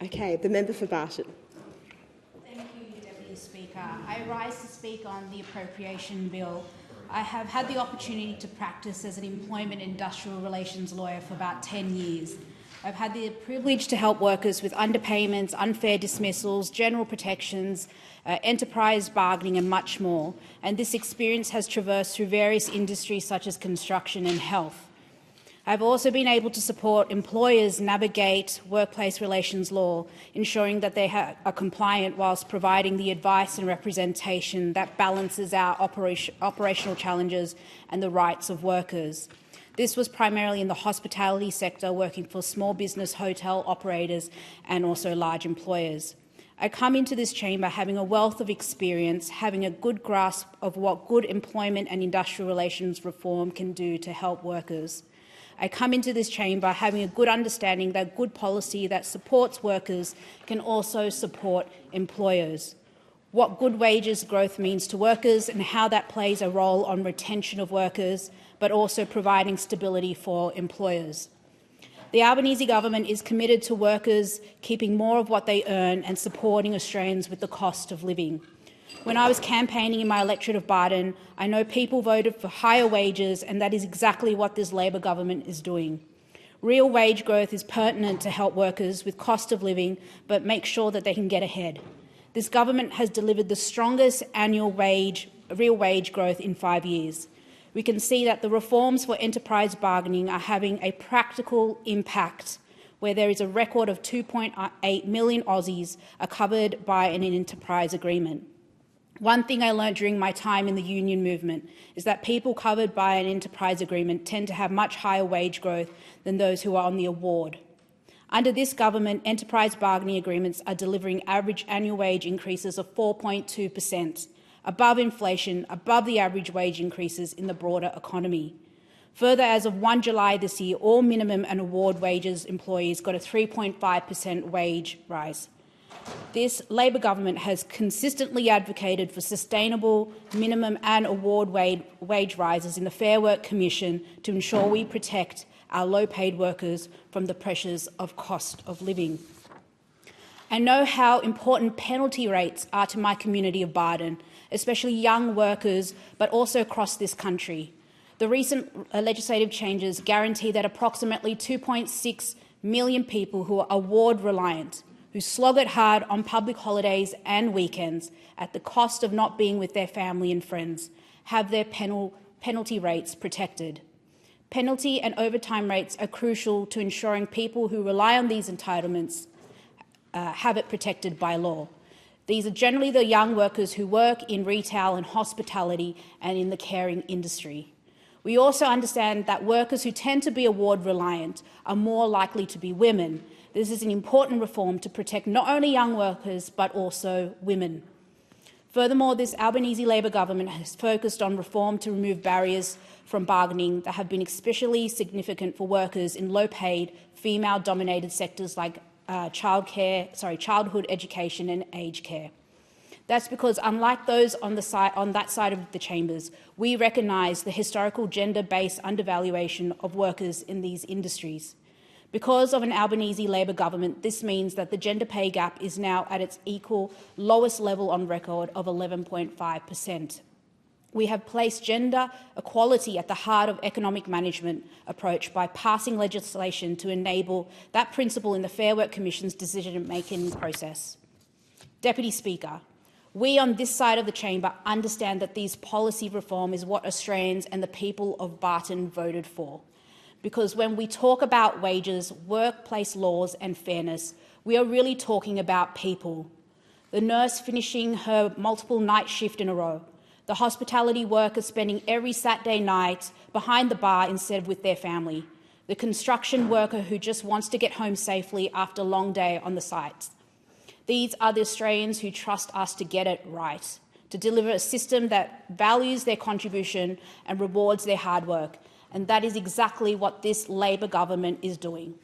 Okay, the member for Barton. Thank you, Deputy Speaker. I rise to speak on the Appropriation Bill. I have had the opportunity to practice as an employment and industrial relations lawyer for about 10 years. I've had the privilege to help workers with underpayments, unfair dismissals, general protections, enterprise bargaining and much more, and this experience has traversed through various industries such as construction and health. I've also been able to support employers navigate workplace relations law, ensuring that they are compliant whilst providing the advice and representation that balances our operational challenges and the rights of workers. This was primarily in the hospitality sector, working for small business hotel operators and also large employers. I come into this chamber having a wealth of experience, having a good grasp of what good employment and industrial relations reform can do to help workers. I come into this chamber having a good understanding that good policy that supports workers can also support employers. What good wages growth means to workers and how that plays a role on retention of workers, but also providing stability for employers. The Albanese government is committed to workers keeping more of what they earn and supporting Australians with the cost of living. When I was campaigning in my electorate of Barton, I know people voted for higher wages, and that is exactly what this Labor government is doing. Real wage growth is pertinent to help workers with cost of living, but make sure that they can get ahead. This government has delivered the strongest annual real wage growth in 5 years. We can see that the reforms for enterprise bargaining are having a practical impact, where there is a record of 2.8 million Aussies are covered by an enterprise agreement. One thing I learned during my time in the union movement is that people covered by an enterprise agreement tend to have much higher wage growth than those who are on the award. Under this government, enterprise bargaining agreements are delivering average annual wage increases of 4.2%, above inflation, above the average wage increases in the broader economy. Further, as of 1 July this year, all minimum and award wages employees got a 3.5% wage rise. This Labor government has consistently advocated for sustainable minimum and award wage rises in the Fair Work Commission to ensure we protect our low-paid workers from the pressures of cost of living. I know how important penalty rates are to my community of Barton, especially young workers, but also across this country. The recent legislative changes guarantee that approximately 2.6 million people who are award-reliant, who slog it hard on public holidays and weekends at the cost of not being with their family and friends, have their penalty rates protected. Penalty and overtime rates are crucial to ensuring people who rely on these entitlements have it protected by law. These are generally the young workers who work in retail and hospitality and in the caring industry. We also understand that workers who tend to be award-reliant are more likely to be women. This is an important reform to protect not only young workers but also women. Furthermore, this Albanese Labor government has focused on reform to remove barriers from bargaining that have been especially significant for workers in low-paid, female-dominated sectors like childhood education and aged care. That's because, unlike those on that side of the chambers, we recognise the historical gender-based undervaluation of workers in these industries. Because of an Albanese Labor government, this means that the gender pay gap is now at its equal lowest level on record of 11.5%. We have placed gender equality at the heart of economic management approach by passing legislation to enable that principle in the Fair Work Commission's decision-making process. Deputy Speaker, we on this side of the chamber understand that these policy reform is what Australians and the people of Barton voted for. Because when we talk about wages, workplace laws and fairness, we are really talking about people. The nurse finishing her multiple night shift in a row, the hospitality worker spending every Saturday night behind the bar instead of with their family, the construction worker who just wants to get home safely after a long day on the sites. These are the Australians who trust us to get it right, to deliver a system that values their contribution and rewards their hard work. And that is exactly what this Labor government is doing.